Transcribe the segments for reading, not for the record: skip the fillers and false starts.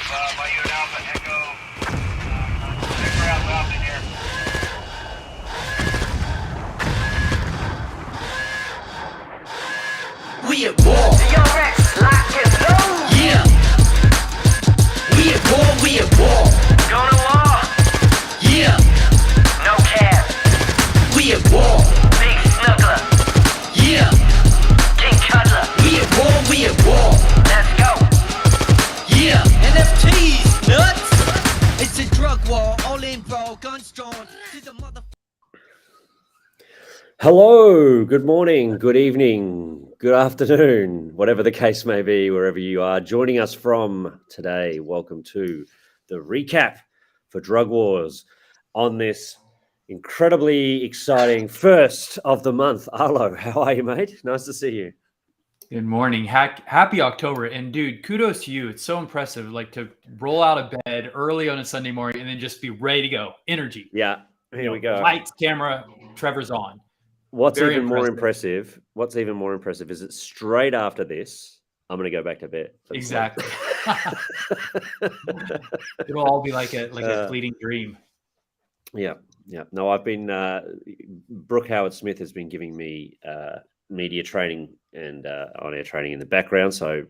Bayou Alpha Echo. Figure out loud in here. We at war. DRX, lock and load. Yeah. We at war. We at war. Going to war. Yeah. No cap. We at war. Big snuggler. Yeah. King Cuddler. We at war. We at war. Let's go. Yeah. NFTs, nuts. It's a drug war. All info, guns drawn. To the mother. Hello, good morning, good evening, good afternoon, whatever the case may be, wherever you are joining us from today. Welcome to the recap for Drug Wars on this incredibly exciting first of the month. Arlo, how are you, mate? Nice to see you. Good morning. Happy October. And dude, kudos to you. It's so impressive, like to roll out of bed early on a Sunday morning and then just be ready to go. Energy. Yeah, here we go. Lights, camera, Trevor's on. What's Very even more impressive is that straight after this, I'm going to go back to bed. Exactly. It'll all be like a fleeting dream. Yeah. No, I've been, Brooke Howard Smith has been giving me media training and on-air training in the background. So,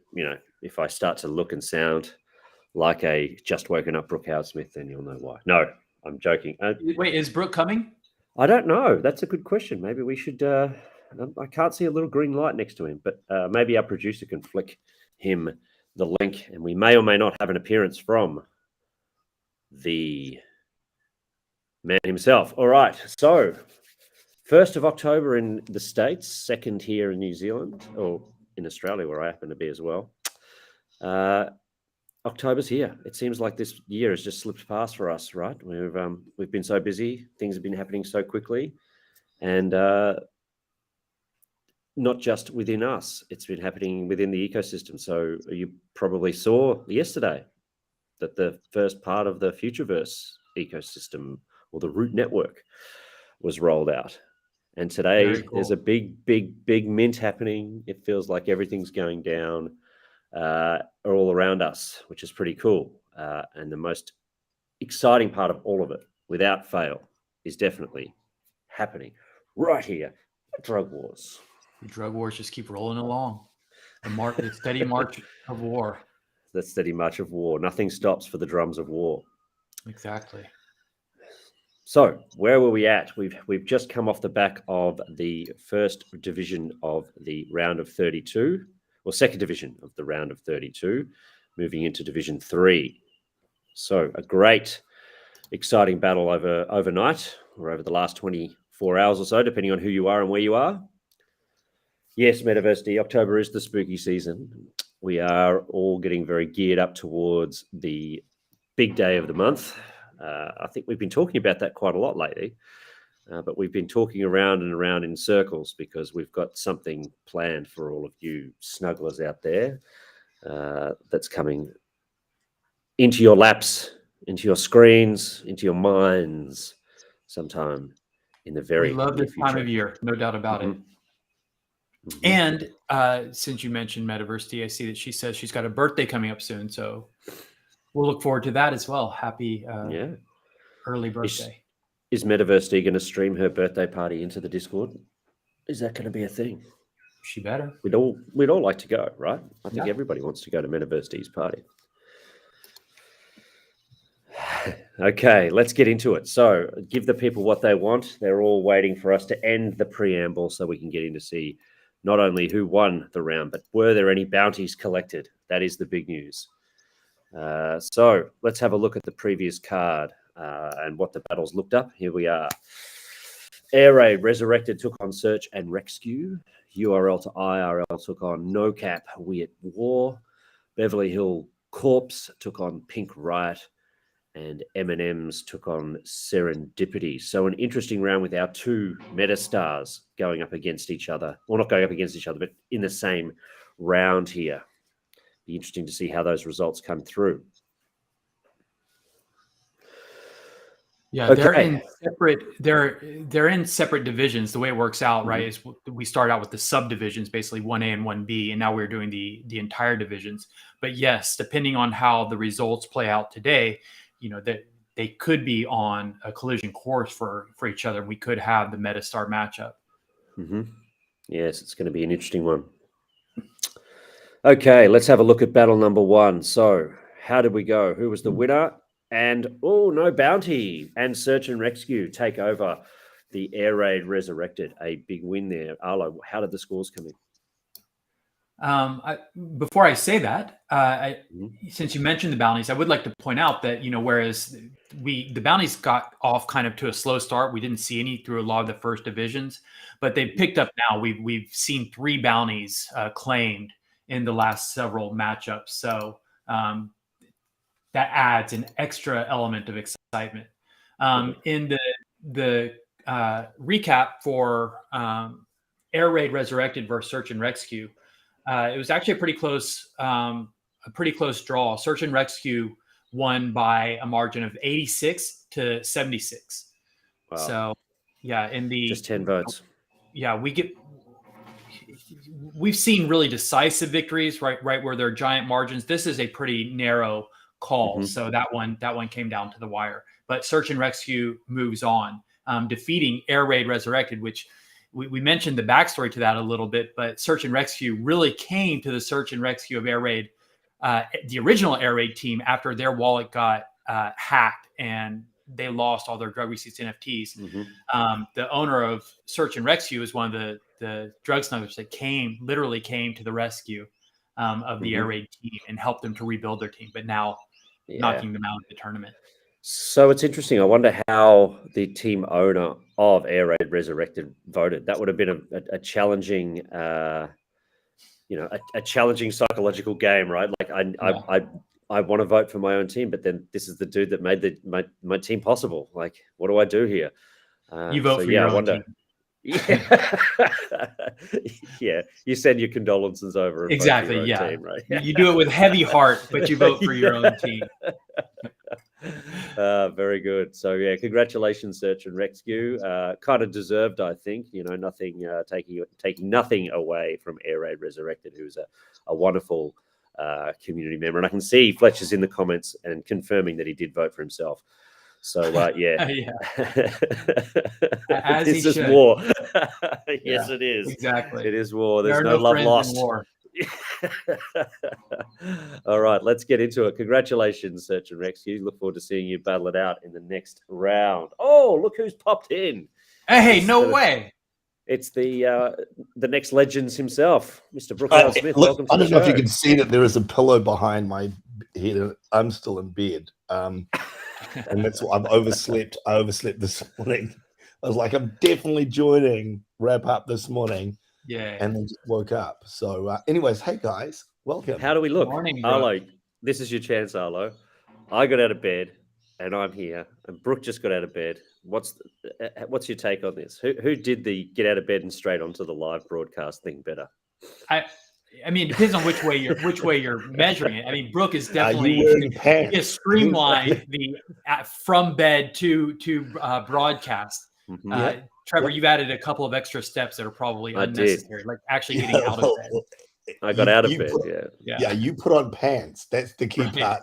if I start to look and sound like a just woken up Brooke Howard Smith, then you'll know why. No, I'm joking. Wait, is Brooke coming? I don't know. That's a good question. Maybe we should, I can't see a little green light next to him, but maybe our producer can flick him the link and we may or may not have an appearance from the man himself. All right. So 1st of October in the States, 2nd here in New Zealand, or in Australia where I happen to be as well. October's here. It seems like this year has just slipped past for us, right? We've been so busy. Things have been happening so quickly. And not just within us, it's been happening within the ecosystem. So you probably saw yesterday that the first part of the Futureverse ecosystem or the root network was rolled out. And today there's a big mint happening. It feels like everything's going down all around us, which is pretty cool. And the most exciting part of all of it, without fail, is definitely happening right here at Drug Wars. The drug wars just keep rolling along. The steady march of war. The steady march of war. Nothing stops for the drums of war. Exactly. So where were we at? We've just come off the back of the first division of the round of 32, or second division of the round of 32, moving into Division 3. So a great, exciting battle overnight, or over the last 24 hours or so, depending on who you are and where you are. Yes, Metaversity, October is the spooky season. We are all getting very geared up towards the big day of the month. I think we've been talking about that quite a lot lately, but we've been talking around and around in circles because we've got something planned for all of you snugglers out there that's coming into your laps, into your screens, into your minds sometime in the very We love near this future. time of year, no doubt about it. And since you mentioned Metaversity, I see that she says she's got a birthday coming up soon, so we'll look forward to that as well. Happy early birthday. Is Metaversity going to stream her birthday party into the Discord? Is that going to be a thing? She better. We'd all like to go, right? I think everybody wants to go to Metaversity's party. Okay, let's get into it. So give the people what they want. They're all waiting for us to end the preamble so we can get in to see not only who won the round, but were there any bounties collected? That is the big news. So let's have a look at the previous card and what the battles looked up. Here we are. Air Raid Resurrected took on Search and Rescue. URL to IRL took on No Cap, We at War. Beverly Hill Corpse took on Pink Riot. And M&M's took on Serendipity. So an interesting round with our two meta stars going up against each other. Well, not going up against each other, but in the same round here. Be interesting to see how those results come through. Yeah, they're in separate. They're in separate divisions. The way it works out, right, is we start out with the subdivisions, basically 1A and 1B, and now we're doing the entire divisions. But yes, depending on how the results play out today, that they could be on a collision course for each other. We could have the Metastar matchup. Yes, it's going to be an interesting one. Okay, let's have a look at battle number 1. So, how did we go? Who was the winner? And no bounty, and Search and Rescue take over the Air Raid Resurrected. A big win there. Arlo, how did the scores come in? Before I say that, since you mentioned the bounties, I would like to point out that whereas the bounties got off kind of to a slow start, we didn't see any through a lot of the first divisions, but they picked up now. We've seen 3 bounties claimed in the last several matchups, so that adds an extra element of excitement. In the recap for Air Raid Resurrected versus Search and Rescue, it was actually a pretty close draw. Search and Rescue won by a margin of 86 to 76. Wow. So, yeah, just 10 votes. Yeah, we've seen really decisive victories, right where there are giant margins. This is a pretty narrow call, so that one came down to the wire. But Search and Rescue moves on, defeating Air Raid Resurrected, which we mentioned the backstory to that a little bit. But Search and Rescue really came to the Search and Rescue of Air Raid, the original Air Raid team, after their wallet got hacked and they lost all their drug receipts NFTs. The owner of Search and Rescue is one of the drug smugglers that literally came to the rescue of the Air Raid team and helped them to rebuild their team, but now knocking them out of the tournament. So it's interesting. I wonder how the team owner of Air Raid Resurrected voted. That would have been a challenging, a challenging psychological game, right? Like I want to vote for my own team, but then this is the dude that made my team possible. Like, what do I do here? You vote for your own team. Yeah, yeah. You send your condolences over. And exactly. vote for your own team, right? You do it with heavy heart, but you vote for your own team. Very good. So yeah, congratulations, Search and Rescue. Kind of deserved, I think. Nothing taking nothing away from Air Raid Resurrected, who's a wonderful community member, and I can see Fletcher's in the comments and confirming that he did vote for himself. So yeah. As this he is should. War. Yes, it is. Exactly. It is war. There's no love lost. In war. All right, let's get into it. Congratulations, Search and Rescue. Look forward to seeing you battle it out in the next round. Oh, look who's popped in. Hey, no way. It's the next Legends himself, Mr. Brooke Smith. Look, welcome to I don't the know if show. you can see that there is a pillow behind my head. I'm still in bed. And that's what I've overslept. I overslept this morning. I was like, I'm definitely joining wrap up this morning. Yeah. And then just woke up. So anyways, hey guys, welcome. How do we look? Morning, Arlo, this is your chance, Arlo. I got out of bed and I'm here, and Brooke just got out of bed. What's your take on this? Who did the get out of bed and straight onto the live broadcast thing better? I mean, it depends on which way you're measuring it. I mean, Brooke is definitely streamlined the from bed to broadcast. Trevor, you've added a couple of extra steps that are probably unnecessary, like actually getting out of bed. I got out of bed. Yeah, you put on pants. That's the key part.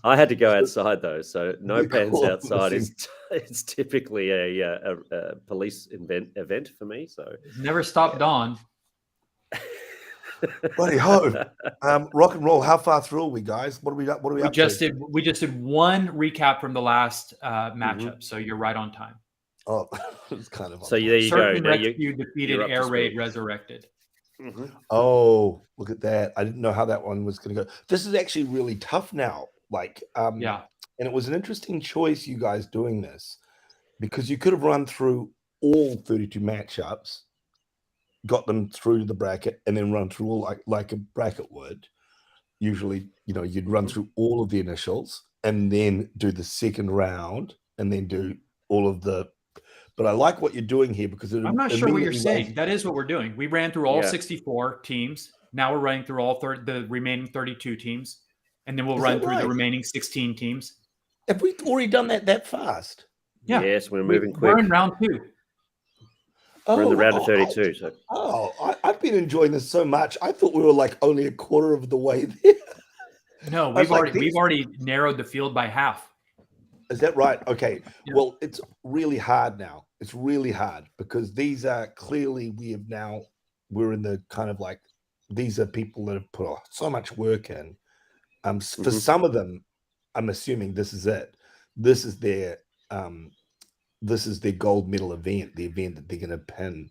I had to go outside though, so no pants outside it's typically a police event for me. So never stopped Dawn. Bloody ho! Rock and roll. How far through are we, guys? What are we up to? We just did one recap from the last matchup, so you're right on time. Oh, it's kind of. So there you Certain go. Rescue defeated Air Raid Resurrected. Oh, look at that! I didn't know how that one was going to go. This is actually really tough now. Like, and it was an interesting choice, you guys doing this, because you could have run through all 32 matchups, got them through to the bracket, and then run through all like a bracket would. Usually, you'd run through all of the initials and then do the second round and then do all of the. But I like what you're doing here because I'm not sure what you're saying. That is what we're doing. We ran through all 64 teams. Now we're running through all the remaining 32 teams, and then we'll run through the remaining 16 teams. Have we already done that fast? Yeah. Yes, we're moving quick. We're in round 2. We're in the round of 32. I've been enjoying this so much. I thought we were like only a quarter of the way there. No, we've already narrowed the field by half. Is that right? Okay. Yeah. Well, it's really hard now. It's really hard because these are clearly we're in the kind of like, these are people that have put so much work in. For some of them, I'm assuming this is it. This is their gold medal event, the event that they're going to pin,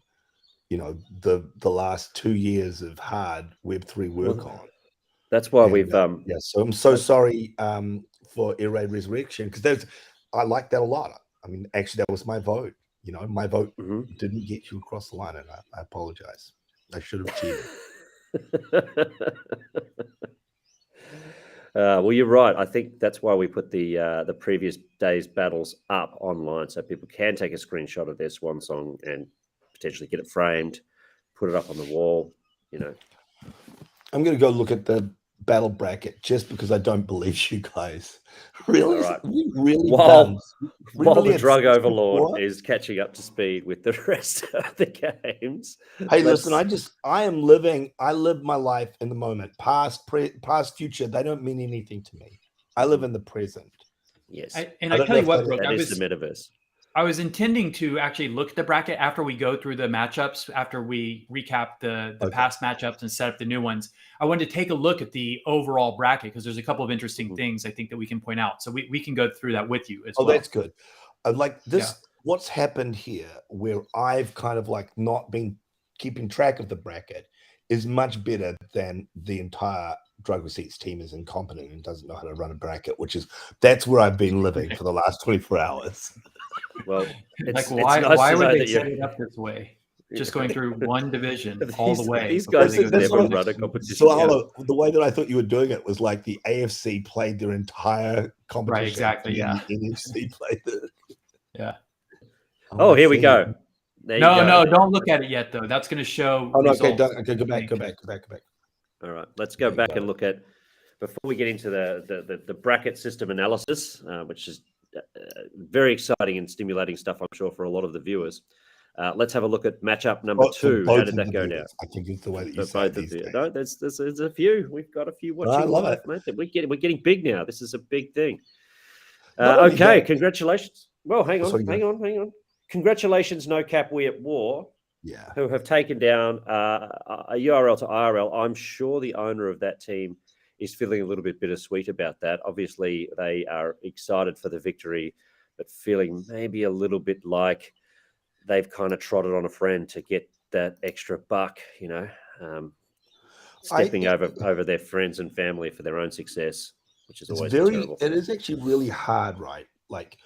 the last 2 years of hard Web3 work on. That's why we've yeah. So I'm so sorry for Air Raid Resurrection, because I like that a lot. I mean, actually, that was my vote. My vote didn't get you across the line, and I apologize. I should have cheated. Well, you're right. I think that's why we put the previous day's battles up online, so people can take a screenshot of their swan song and potentially get it framed, put it up on the wall. I'm going to go look at the battle bracket just because I don't believe you guys. Really, right. While the Drug Overlord is catching up to speed with the rest of the games. Hey, listen, I live my life in the moment. Past, future, they don't mean anything to me. I live in the present. Yes. I tell you what, Brooke, that is the metaverse. I was intending to actually look at the bracket after we go through the matchups, after we recap the past matchups and set up the new ones. I wanted to take a look at the overall bracket because there's a couple of interesting things I think that we can point out. So we can go through that with you as well. Oh, that's good. Like this, what's happened here where I've kind of like not been keeping track of the bracket is much better than the entire Drug Receipts team is incompetent and doesn't know how to run a bracket, that's where I've been living for the last 24 hours. Well, why would they set it up this way? Just going through one division all the way. These guys have never run a competition. So the way that I thought you were doing it was like the AFC played their entire competition. Right, exactly. Yeah. The NFC played it. Yeah. Oh, here we go. No, don't look at it yet, though. That's going to show. Oh, no, okay, go back. All right, let's go back and look at, before we get into the bracket system analysis, which is very exciting and stimulating stuff, I'm sure, for a lot of the viewers. Let's have a look at matchup number 2. How did that go down? I think it's the way that you say it. No, there's a few. We've got a few watching live, mate. We're getting big now. This is a big thing. Okay, congratulations. Well, hang on. Congratulations, No Cap We at War. Yeah. Who have taken down a URL to IRL. I'm sure the owner of that team is feeling a little bit bittersweet about that. Obviously, they are excited for the victory, but feeling maybe a little bit like they've kind of trotted on a friend to get that extra buck, stepping over their friends and family for their own success, which is always terrible. It is actually really hard, right? Like,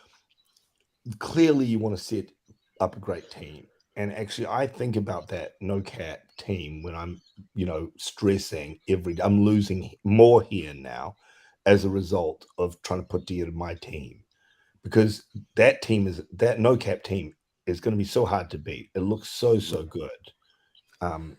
clearly you want to set up a great team. And actually, I think about that No Cap team when I'm, stressing every day. I'm losing more here now as a result of trying to put together my team, because that No Cap team is going to be so hard to beat. It looks so good. And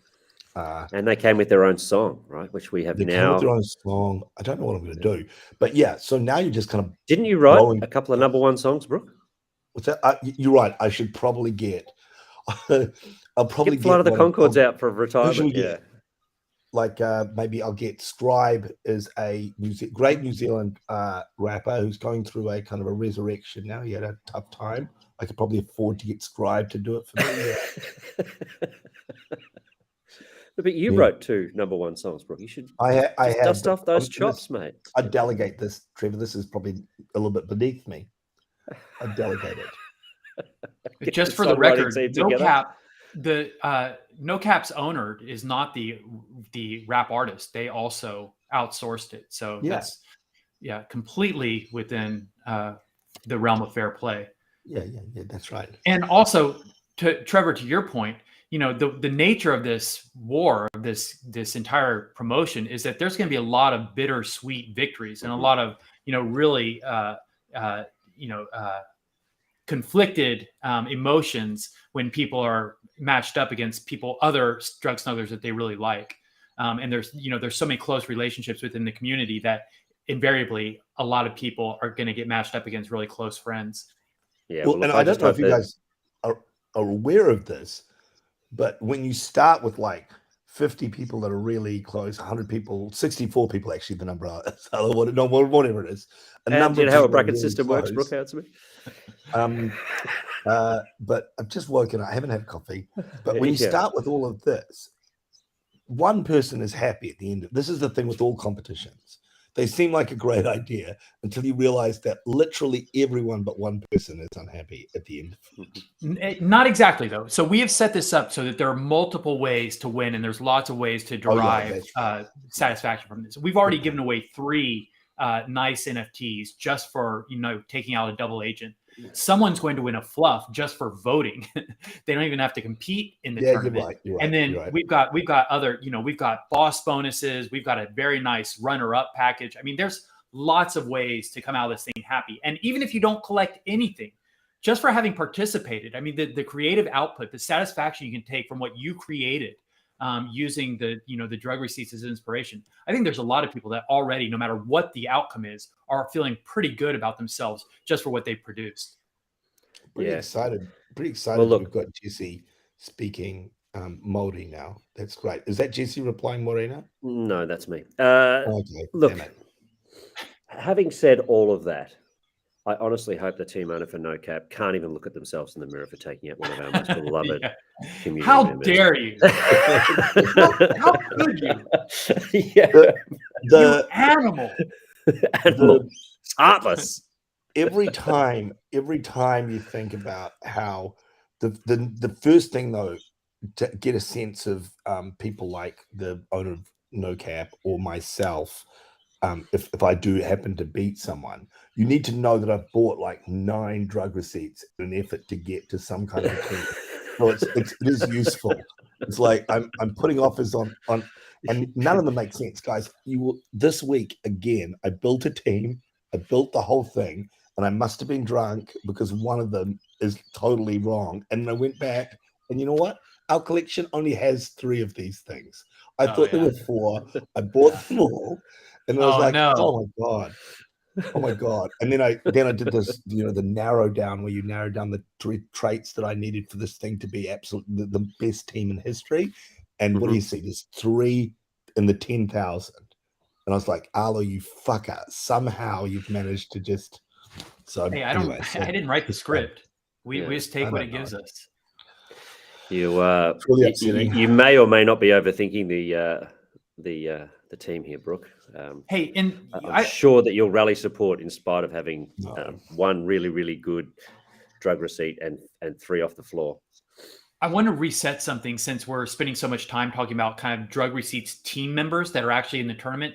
they came with their own song, right? Which we have now. They came with their own song. I don't know what I'm going to do, but yeah. So now you're just kind of. Didn't you write a couple of number 1 songs, Brooke? What's that? You're right. I should probably get. I'll probably get Flight of the Conchords out for retirement. Yeah. Like maybe I'll get Scribe is a great New Zealand rapper who's going through a kind of a resurrection now. He had a tough time. I could probably afford to get Scribe to do it for me. But you wrote 2 number 1 songs, Brooke. You should dust off those chops, mate. I delegate this, Trevor. This is probably a little bit beneath me. I delegate it. Just for the record, No Cap's owner is not the rap artist. They also outsourced it. So that's completely within the realm of fair play. Yeah, that's right. And also, Trevor, to your point, the nature of this war, this entire promotion is that there's going to be a lot of bittersweet victories and a lot of really conflicted emotions when people are matched up against other drug smugglers that they really like. And there's so many close relationships within the community that invariably a lot of people are going to get matched up against really close friends. Yeah. Well, and I don't know if you guys are aware of this, but when you start with like 50 people that are really close, 100 people, 64 people actually, the number, whatever it is. Do you know how a bracket system works, Brooke? How it's me? But I've just woken up. I haven't had coffee. But when you start with all of this, one person is happy at the end. This is the thing with all competitions. They seem like a great idea until you realize that literally everyone but one person is unhappy at the end. Not exactly, though. So we have set this up so that there are multiple ways to win, and there's lots of ways to derive satisfaction from this. We've already given away 3 nice NFTs just for, taking out a double agent. Someone's going to win a fluff just for voting. They don't even have to compete in the tournament. You're right, and then we've got other, we've got boss bonuses. We've got a very nice runner-up package. I mean, there's lots of ways to come out of this thing happy. And even if you don't collect anything, just for having participated, I mean, the creative output, the satisfaction you can take from what you created, using the drug receipts as inspiration. I think there's a lot of people that already, no matter what the outcome is, are feeling pretty good about themselves just for what they've produced. Pretty excited. Well, look, we've got Jesse speaking Maori now. That's great. Is that Jesse replying Morena? No, that's me. Okay, look, having said all of that, I honestly hope the team owner for No Cap can't even look at themselves in the mirror for taking out one of our most beloved community How members. dare you? how could you? The animal. It's heartless. Every time you think about how the first thing, though, to get a sense of people like the owner of No Cap or myself, if I do happen to beat someone, you need to know that I've bought like 9 drug receipts in an effort to get to some kind of a team. So it is useful. It's like I'm putting offers on, and none of them make sense, guys. This week again, I built a team, I built the whole thing, and I must have been drunk because one of them is totally wrong. And I went back, and you know what? Our collection only has 3 of these things. I thought there were 4. I bought them all. And I was like, oh my God. And then I did this, the narrow down, where you narrow down the 3 traits that I needed for this thing to be absolutely the best team in history. And what do you see? There's 3 in the 10,000. And I was like, Arlo, you fucker. Somehow you've managed to just. So hey, I didn't write the script. We just take what it gives us. You may or may not be overthinking the team here, Brooke. Hey, and I'm sure that you'll rally support in spite of having 1 really, really good drug receipt and 3 off the floor. I want to reset something, since we're spending so much time talking about kind of drug receipts team members that are actually in the tournament.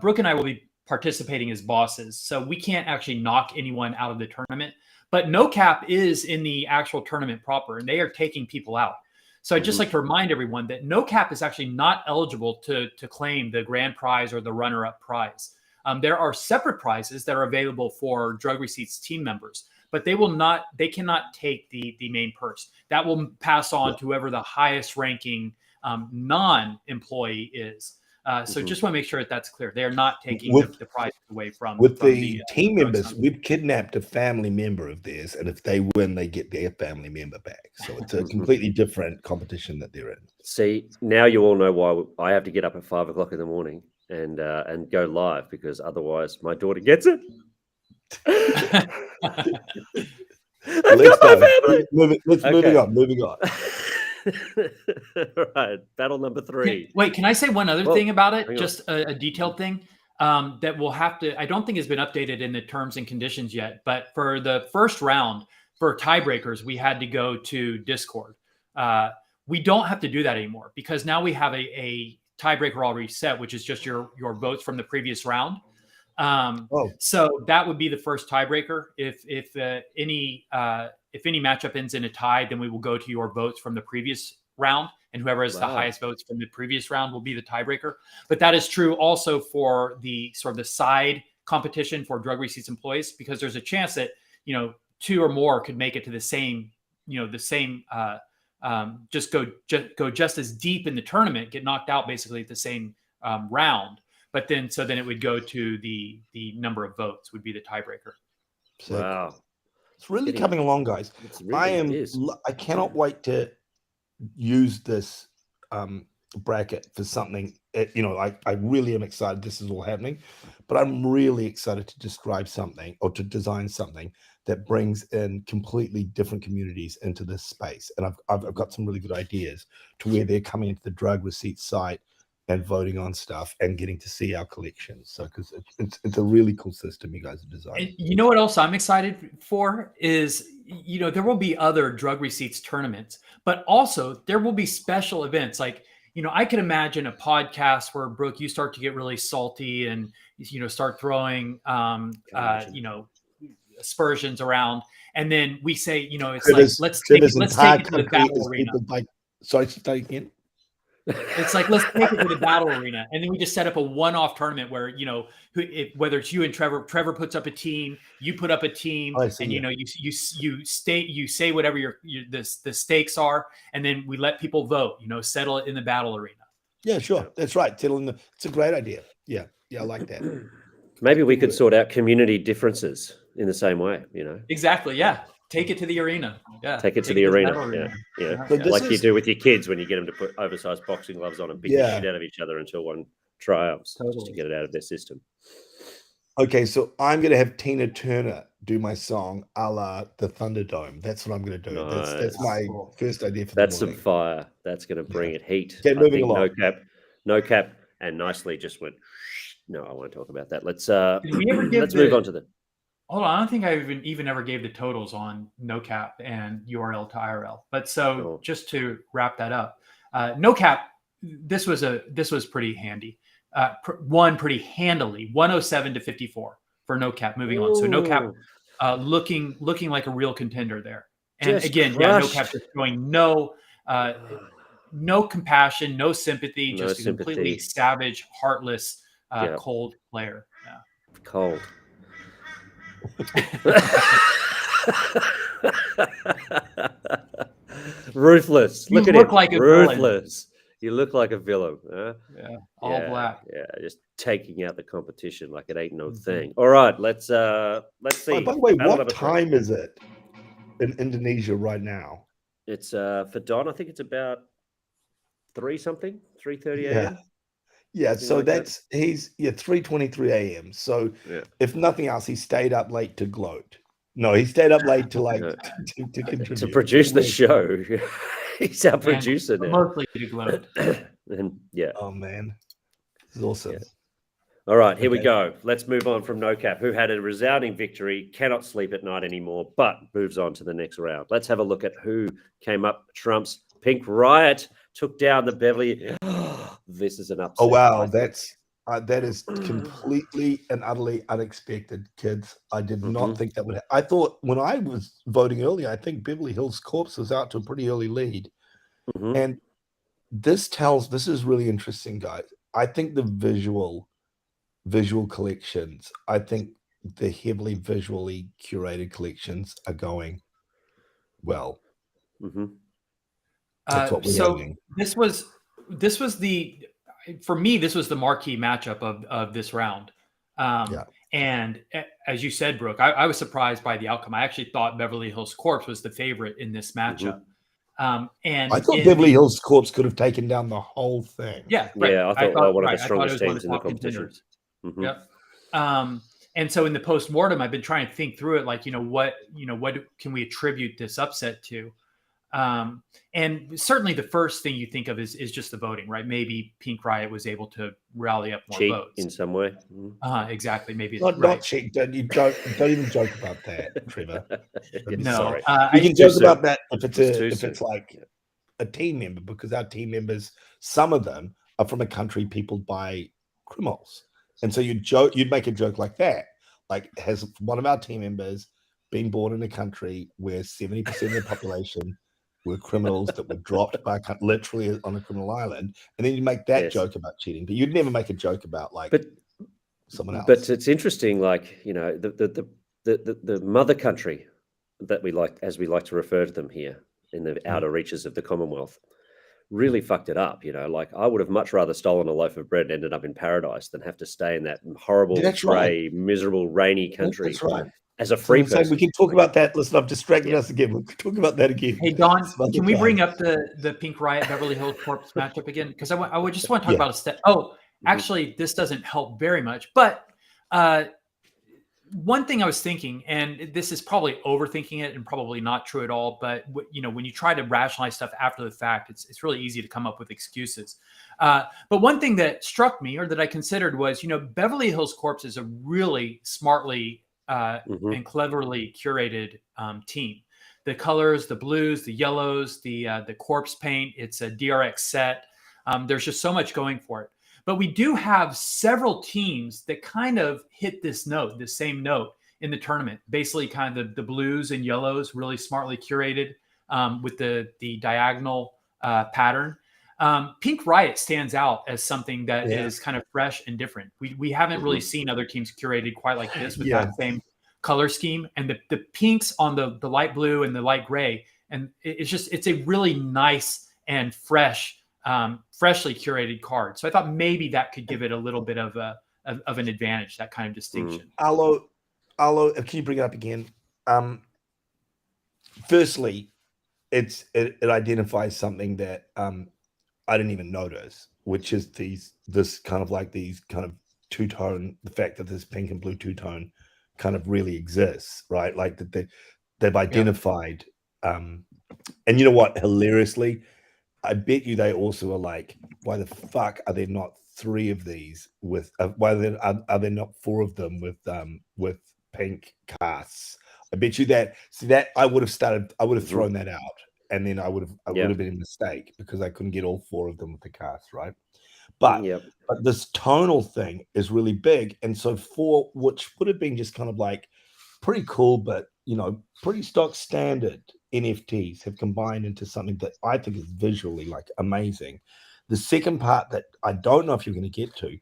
Brooke and I will be participating as bosses, so we can't actually knock anyone out of the tournament. But No Cap is in the actual tournament proper, and they are taking people out. So I'd just like to remind everyone that No Cap is actually not eligible to claim the grand prize or the runner-up prize. There are separate prizes that are available for drug receipts team members, but they cannot take the main purse. That will pass on to whoever the highest ranking non-employee is. So just want to make sure that's clear. They are not taking the prize away from the team members. We've kidnapped a family member of theirs, and if they win, they get their family member back. So it's a completely different competition that they're in. See, now you all know why I have to get up at 5 o'clock in the morning and go live, because otherwise my daughter gets it. Moving on. Right, battle number 3. Can I say one other thing about it? Just a detailed thing that we'll have to. I don't think has been updated in the terms and conditions yet. But for the first round, for tiebreakers, we had to go to Discord. We don't have to do that anymore, because now we have a tiebreaker already set, which is just your votes from the previous round. So that would be the first tiebreaker. If any matchup ends in a tie, then we will go to your votes from the previous round, and whoever has the highest votes from the previous round will be the tiebreaker. But that is true also for the sort of the side competition for drug receipts employees, because there's a chance that 2 or more could make it to the same, just go just as deep in the tournament, get knocked out basically at the same round. But then it would go to the number of votes would be the tiebreaker. Wow. It's really coming along, guys. I cannot wait to use this bracket for something. I really am excited this is all happening, but I'm really excited to describe something or to design something that brings in completely different communities into this space. And I've got some really good ideas to where they're coming into the drug receipt site and voting on stuff and getting to see our collections. So because it's a really cool system you guys are designing. And you know what else I'm excited for is, there will be other drug receipts tournaments, but also there will be special events. Like, I can imagine a podcast where, Brooke, you start to get really salty and, start throwing, aspersions around. And then we say, it's let's take it to the battle arena. Sorry, say again. It's like, let's take it to the battle arena, and then we just set up a one-off tournament where whether it's you and Trevor puts up a team, you put up a team, and you say whatever the stakes are, and then we let people vote. Settle it in the battle arena. Yeah, sure, that's right. It's a great idea. Yeah, I like that. Maybe we could sort out community differences in the same way. Exactly. Yeah. Take it to the arena. Yeah. Take it to the arena. Yeah. Like you do with your kids when you get them to put oversized boxing gloves on and beat the shit out of each other until one triumphs, just to get it out of their system. Okay, so I'm going to have Tina Turner do my song a la the Thunderdome. That's what I'm going to do. Nice. That's my first idea for That's some fire. That's going to bring it heat. Get moving along. No cap, and nicely just went. No, I won't talk about that. Let's move on to the. Hold on, I don't think I even ever gave the totals on no cap and URL to IRL. But just to wrap that up, no cap. This was pretty handy. Won pretty handily, 107 to 54 for no cap. Moving on, so no cap looking like a real contender there. And just again, no cap just showing no compassion, no sympathy, just a completely savage, heartless, cold player. Yeah. Cold. Ruthless. Look at him. Ruthless. You look like a villain. Huh? Yeah. All black. Yeah. Just taking out the competition like it ain't no thing. All right. Let's see. Oh, by the way, what time is it in Indonesia right now? It's for Don. I think it's about 3:30 a.m. Yeah, so that's he's 3:23 a.m. So if nothing else, he stayed up late to gloat. No, he stayed up late to contribute. To produce the show. He's our producer now. Mostly to gloat. And oh man, this is awesome. Yeah. All right, here we go. Let's move on from No Cap, who had a resounding victory, cannot sleep at night anymore, but moves on to the next round. Let's have a look at who came up trumps. Pink Riot took down the Beverly. This is an upset. Oh wow, that is completely and utterly unexpected, kids. I did not think that would happen. I thought when I was voting earlier, I think Beverly Hills Corpse was out to a pretty early lead. And this is really interesting, guys. I think the visual collections, I think the heavily visually curated collections are going well. That's what we're doing. This was for me, this was the marquee matchup of this round. And as you said, Brooke, I was surprised by the outcome. I actually thought Beverly Hills Corpse was the favorite in this matchup. And I thought Beverly Hills Corpse could have taken down the whole thing. Yeah, right. Yeah, I thought one of the strongest teams in the competition. Yep. And so in the post-mortem, I've been trying to think through it, like, what can we attribute this upset to? And certainly the first thing you think of is just the voting, right? Maybe Pink Riot was able to rally up more votes in some way. Exactly. Maybe not cheat. Don't even joke about that, Trevor. No, you can joke about that if it's like a team member, because our team members, some of them are from a country peopled by criminals, and so you'd make a joke like that. Like, has one of our team members been born in a country where 70% of the population were criminals that were dropped by literally on a criminal island, and then you make that joke about cheating, but you'd never make a joke about someone else. But it's interesting, like, the mother country that we like, as we like to refer to them here in the outer reaches of the Commonwealth, really fucked it up. Like I would have much rather stolen a loaf of bread and ended up in paradise than have to stay in that horrible, grey, miserable, rainy country. That's right. As a free person. We can talk about that. Listen, I've distracted us again. We can talk about that again. Hey, Don, can we bring up the Pink Riot Beverly Hills Corps matchup again? Because I would just want to talk about a step. Oh, actually, this doesn't help very much. But one thing I was thinking, and this is probably overthinking it and probably not true at all, but when you try to rationalize stuff after the fact, it's really easy to come up with excuses. But one thing that struck me, or that I considered, was Beverly Hills Corps is a really smartly and cleverly curated team. The colors, the blues, the yellows, the corpse paint, it's a DRX set. There's just so much going for it. But we do have several teams that kind of hit this same note in the tournament. Basically kind of the blues and yellows, really smartly curated with the diagonal pattern. Pink Riot stands out as something that is kind of fresh and different. We haven't really seen other teams curated quite like this with that same color scheme, and the pinks on the light blue and the light gray. And it's a really nice and freshly curated card. So I thought maybe that could give it a little bit of an advantage, that kind of distinction. Arlo, can you bring it up again? Firstly, it identifies something that I didn't even notice, which is this kind of two-tone, the fact that this pink and blue two-tone kind of really exists, right? Like that they've identified. And you know what? Hilariously, I bet you they also are like, why the fuck are there not 3 of these with? Why are there not 4 of them with pink casts? I bet you that. See that I would have thrown that out, and then I would have been a mistake because I couldn't get all 4 of them with the cast, right? But this tonal thing is really big, and so 4, which would have been just kind of like pretty cool, but pretty stock standard NFTs have combined into something that I think is visually like amazing. The second part that I don't know if you're going to get to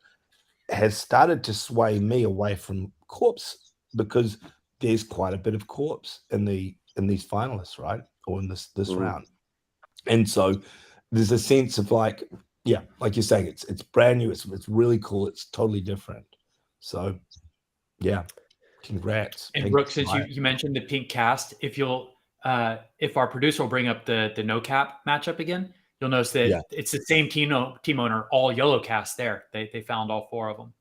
has started to sway me away from corpse, because there's quite a bit of corpse in these finalists, right? Or in this round. And so there's a sense of like you're saying, it's brand new, it's really cool, it's totally different. So congrats. And Brooke, since you mentioned the pink cast, if our producer will bring up the no cap matchup again, you'll notice that it's the same team owner, all yellow cast there. They found all 4 of them.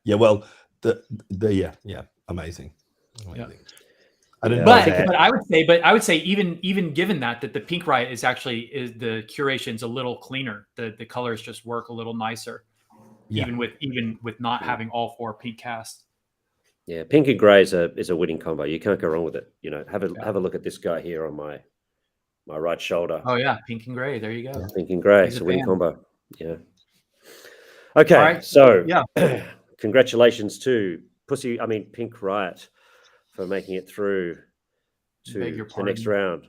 Well, amazing. But I would say even given that the Pink Riot is the curation's a little cleaner. The colors just work a little nicer, even with not having all 4 pink casts. Yeah, pink and grey is a winning combo. You can't go wrong with it. Have a look at this guy here on my right shoulder. Oh yeah, pink and grey. There you go. Pink and grey. It's a winning combo. Yeah. Okay, right. So congratulations to Pink Riot for making it through to the next round.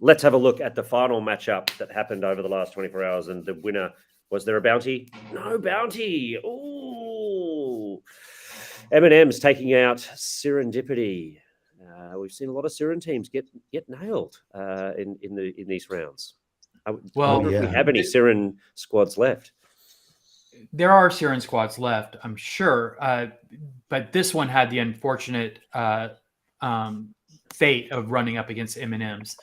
Let's have a look at the final matchup that happened over the last 24 hours, and the winner. Was there a bounty? No bounty. Ooh. M&M's taking out Serendipity. We've seen a lot of Siren teams get nailed in these rounds. I wonder if we have any Siren squads left. There are Siren squads left, I'm sure, but this one had the unfortunate fate of running up against M&M's.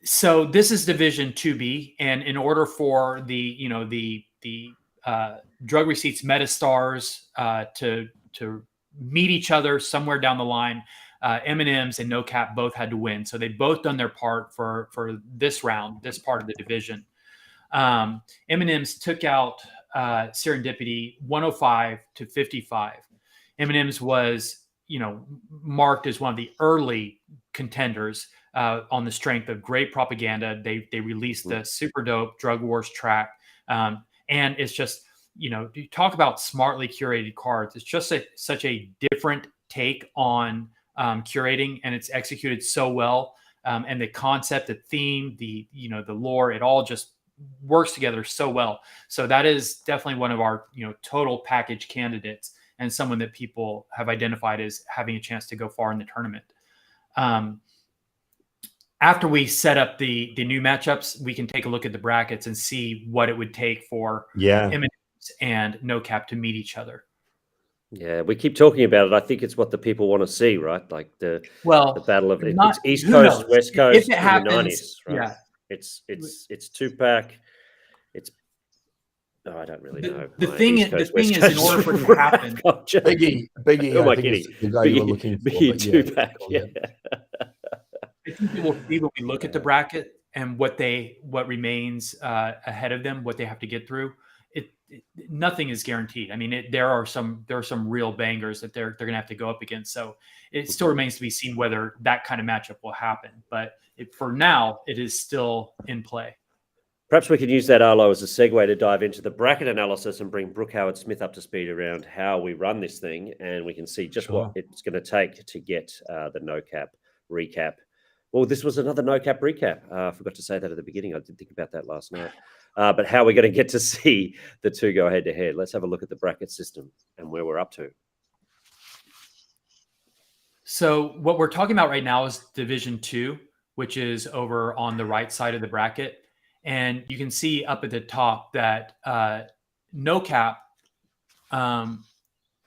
So this is Division 2B, and in order for the drug receipts metastars to meet each other somewhere down the line, M&M's and No Cap both had to win. So they both done their part for this round, this part of the division. M&M's took out Serendipity 105-55. M&M's was marked as one of the early contenders on the strength of great propaganda. They released the super dope Drug Wars track, and it's just you talk about smartly curated cards. It's just such a different take on curating, and it's executed so well. And the concept, the theme, the lore, it all just works together so well. So that is definitely one of our total package candidates, and someone that people have identified as having a chance to go far in the tournament. after we set up the new matchups, we can take a look at the brackets and see what it would take for M&Ms and No Cap to meet each other. Yeah, we keep talking about it. I think it's what the people want to see, right? Like the battle of it's East Coast, West Coast if it happens, in the 90s, right? Yeah. It's two-pack. It's I don't really know. The thing is, in order for it to happen, Biggie, oh my I think kitty, the guy you were looking for, Biggie two-pack, yeah. I think we'll see when we look at the bracket and what remains ahead of them, what they have to get through. Nothing is guaranteed. I mean, there are some real bangers that they're going to have to go up against. So it still remains to be seen whether that kind of matchup will happen. But for now, it is still in play. Perhaps we can use that, Arlo, as a segue to dive into the bracket analysis and bring Brooke Howard-Smith up to speed around how we run this thing, and we can see just what it's going to take to get the No Cap recap. Well, this was another No Cap recap. I forgot to say that at the beginning. I did think about that last night. But how we're going to get to see the two go head-to-head. Let's have a look at the bracket system and where we're up to. So what we're talking about right now is Division 2, which is over on the right side of the bracket. And you can see up at the top that No Cap,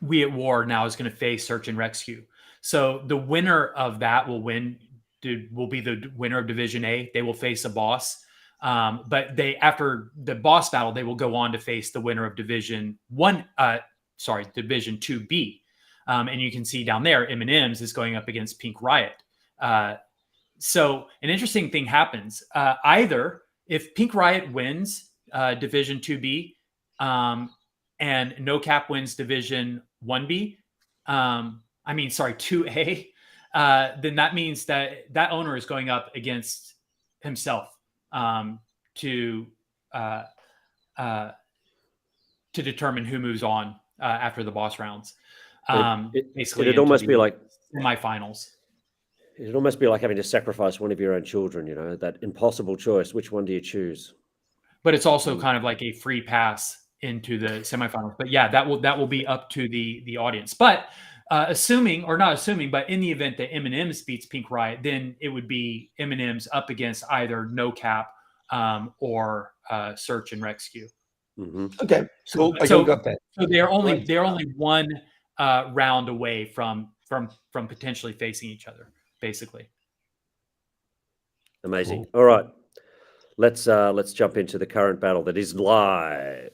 We at War now is going to face Search and Rescue. So the winner of that will be the winner of Division A. They will face a boss. But after the boss battle, they will go on to face the winner of Division 2B. And you can see down there, M&M's is going up against Pink Riot. So an interesting thing happens. Either if Pink Riot wins Division 2B and No Cap wins Division 1B, 2A, then that means that owner is going up against himself to determine who moves on after the boss rounds. It'd almost be like semifinals. It'd almost be like having to sacrifice one of your own children, that impossible choice. Which one do you choose? But it's also kind of like a free pass into the semifinals. But yeah, that will be up to the audience. But assuming, or not assuming, but in the event that M&M's beats Pink Riot, then it would be M&M's up against either No Cap or Search and Rescue. Mm-hmm. Okay, so got that. So they're only one round away from potentially facing each other, basically. Amazing. Cool. All right, let's jump into the current battle that is live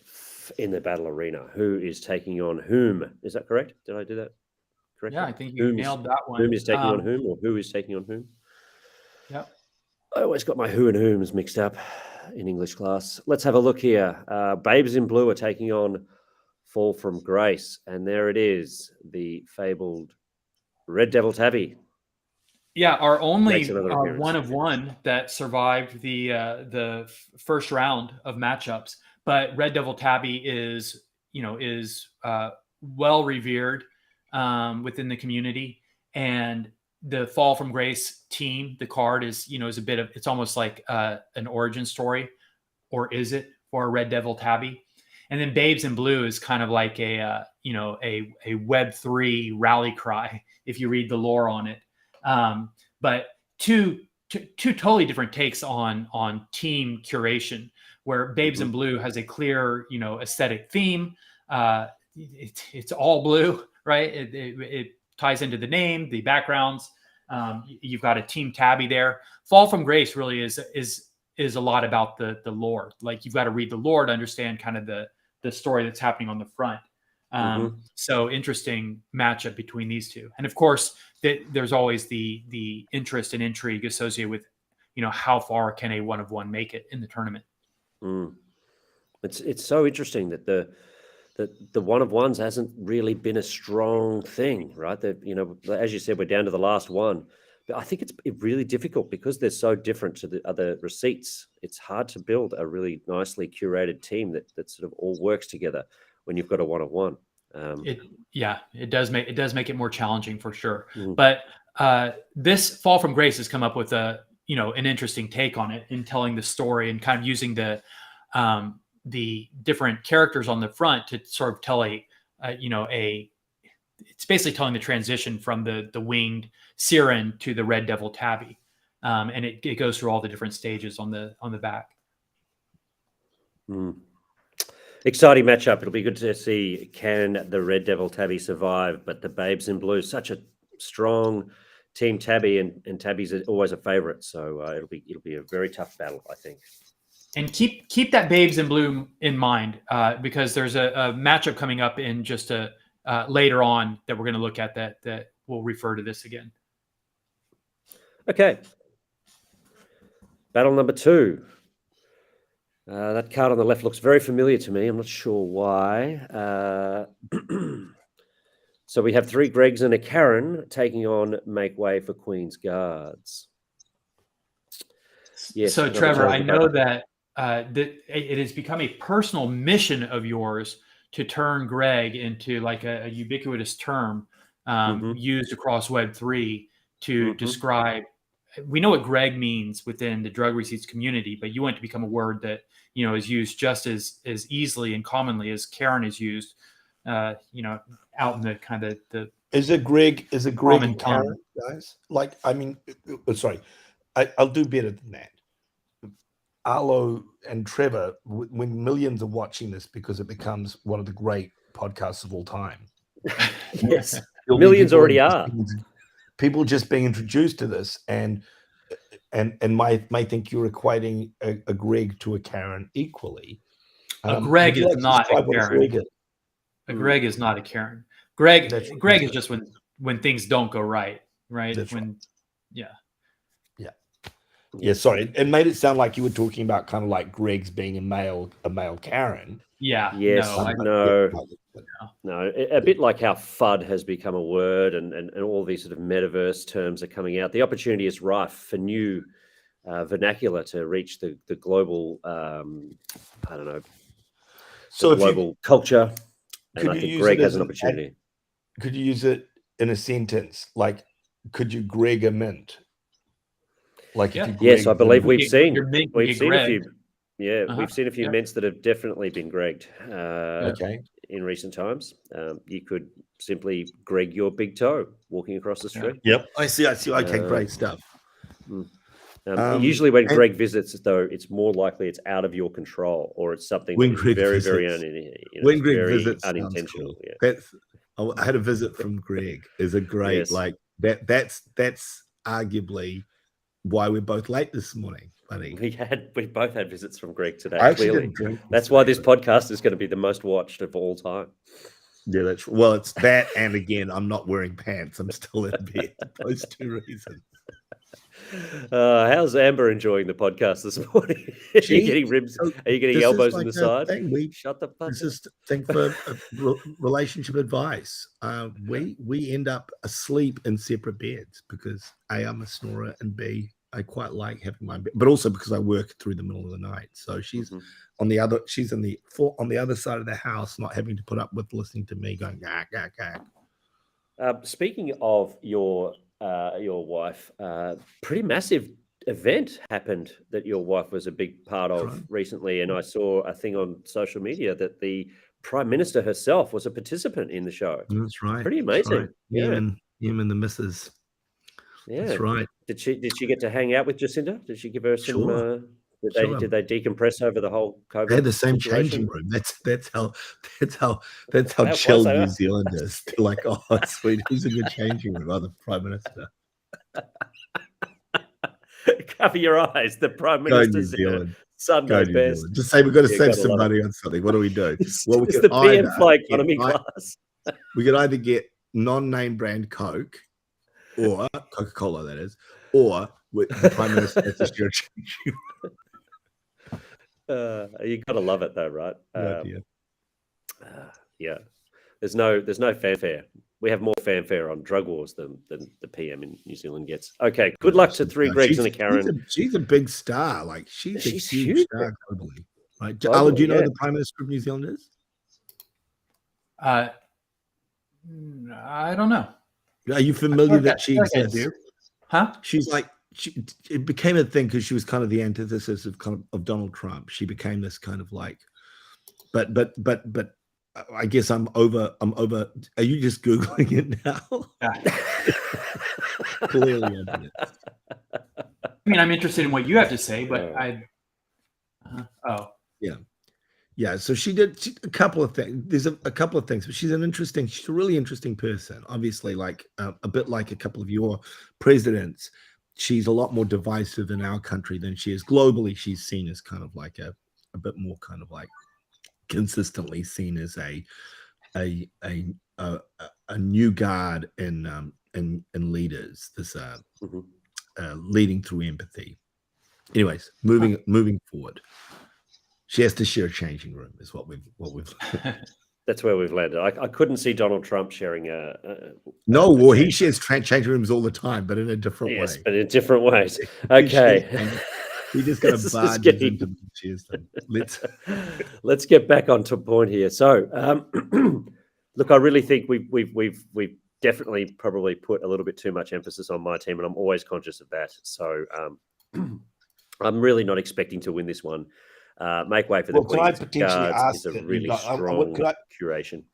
in the battle arena. Who is taking on whom? Is that correct? Did I do that correctly? Yeah, I think you nailed that one. Whom is taking on whom, or who is taking on whom? Yep. I always got my who and whom's mixed up in English class. Let's have a look here. Babes in Blue are taking on Fall from Grace, and there it is, the fabled Red Devil Tabby. Yeah, our only one of one that survived the first round of matchups. But Red Devil Tabby is well revered within the community, and the Fall from Grace team, the card is a bit of, it's almost like an origin story, or is it, for a Red Devil Tabby? And then Babes in Blue is kind of like a Web3 rally cry if you read the lore on it. But two totally different takes on team curation, where Babes in Blue has a clear aesthetic theme. It's all blue, right? It ties into the name, the backgrounds. You've got a Team Tabby there. Fall from Grace really is a lot about the lore. Like, you've got to read the lore to understand kind of the story that's happening on the front. So interesting matchup between these two. And of course, there's always the interest and intrigue associated with, how far can a one of one make it in the tournament? It's so interesting that the one of ones hasn't really been a strong thing, right? As you said, we're down to the last one. But I think it's really difficult because they're so different to the other receipts. It's hard to build a really nicely curated team that sort of all works together when you've got a one of one. It does make it more challenging for sure. But this Fall from Grace has come up with an interesting take on it in telling the story and kind of using the different characters on the front to sort of tell it's basically telling the transition from the winged Siren to the Red Devil Tabby. and it goes through all the different stages on the back. Exciting matchup. It'll be good to see, can the Red Devil Tabby survive? But the Babes in Blue, such a strong team Tabby, and Tabby's always a favorite. So it'll be a very tough battle, I think. And keep that Babes in Blue in mind, because there's a matchup coming up in just later on that we're going to look at that will refer to this again. Okay. Battle number 2. That card on the left looks very familiar to me. I'm not sure why. So we have 3 Gregs and a Karen taking on Make Way for Queen's Guards. Yes. So Trevor, I know that it has become a personal mission of yours to turn Greg into like a ubiquitous term used across Web3 to describe. We know what Greg means within the drug receipts community, but you want to become a word that is used just as easily and commonly as Karen is used. Out in the kind of the is a Greg and Karen, guys? Like, I mean, sorry, I'll do better than that. Arlo and Trevor, when millions are watching this because it becomes one of the great podcasts of all time. Yes, millions already are. People just being introduced to this and might think you're equating a Greg to a Karen equally. A Greg is not a Karen. A Greg is not a Karen. Greg is just when things don't go right. That's when right. Yeah. Sorry, it made it sound like you were talking about kind of like Greg's being a male Karen. Yeah. Yes. No. A bit like how FUD has become a word, and all these sort of metaverse terms are coming out. The opportunity is rife for new vernacular to reach the global, I don't know, so global culture. And I think Greg has an opportunity. Could you use it in a sentence? Like, could you Greg a mint? Like, yes, I believe we've seen a few. Uh-huh. We've seen a few mints that have definitely been Gregged. In recent times, you could simply Greg your big toe walking across the street. Yep, I see. Okay, great stuff. Usually, when Greg visits, though, it's more likely it's out of your control, or it's something that is very, when Greg visits, unintentional. Cool. Yeah. I had a visit from Greg. Is a great like that. That's arguably why we're both late this morning, buddy. We both had visits from Greg today. Clearly, that's why this podcast is going to be the most watched of all time. Yeah, it's that, and again, I'm not wearing pants. I'm still in bed. Those 2 reasons. How's Amber enjoying the podcast this morning? Are you getting ribs? Are you getting elbows in the side? Shut the fuck up. This is thing for relationship advice. We end up asleep in separate beds because A, I'm a snorer, and B, I quite like having my bed, but also because I work through the middle of the night. So she's on the other side of the house, not having to put up with listening to me going gah, gah, gah. Speaking of your wife, pretty massive event happened that your wife was a big part of recently, and I saw a thing on social media that the Prime Minister herself was a participant in the show. That's right. Pretty amazing. Him and the missus. Yeah, that's right. Did she get to hang out with Jacinda? Did she give her some? Did they decompress over the whole COVID? They had the same changing room. That's how chill New Zealand is. They're like, oh, sweet, who's in the changing room? Oh, the Prime Minister. Cover your eyes. The Prime Minister's in sun goes best. Just say we've got to save some money on something. What do we do? Well, we the PM fly economy class. We could either get non-name brand Coke, or Coca-Cola, that is, or with the Prime Minister has to share a changing room. You gotta love it though, right? Yeah. There's no fanfare. We have more fanfare on Drug Wars than the PM in New Zealand gets. Okay, good luck to 3 Gregs and a Karen. She's a big star. Like she's a huge star globally. Right? Alan, do you know who the Prime Minister of New Zealand is? I don't know. Are you familiar that she exists? Huh? She's like it became a thing because she was kind of the antithesis of Donald Trump. She became this kind of like, but I guess I'm over. Are you just Googling it now? Yeah. Clearly, I did. mean, I'm interested in what you have to say, but Yeah, so she did a couple of things. There's a couple of things, but she's a really interesting person. Obviously, like a bit like a couple of your presidents, she's a lot more divisive in our country than she is globally. She's seen as kind of like a bit more kind of like consistently seen as a new guard in leaders. This leading through empathy. Anyways, moving forward. She has to share a changing room, is what we've. That's where we've landed. I couldn't see Donald Trump sharing he shares changing rooms all the time, but in a different way. Yes, but in different ways. Okay. He just kind of barges into them, shares them. Let's get back onto point here. So, look, I really think we've definitely probably put a little bit too much emphasis on my team, and I'm always conscious of that. So, I'm really not expecting to win this one. Make way for the Queen's Guards is a really strong curation.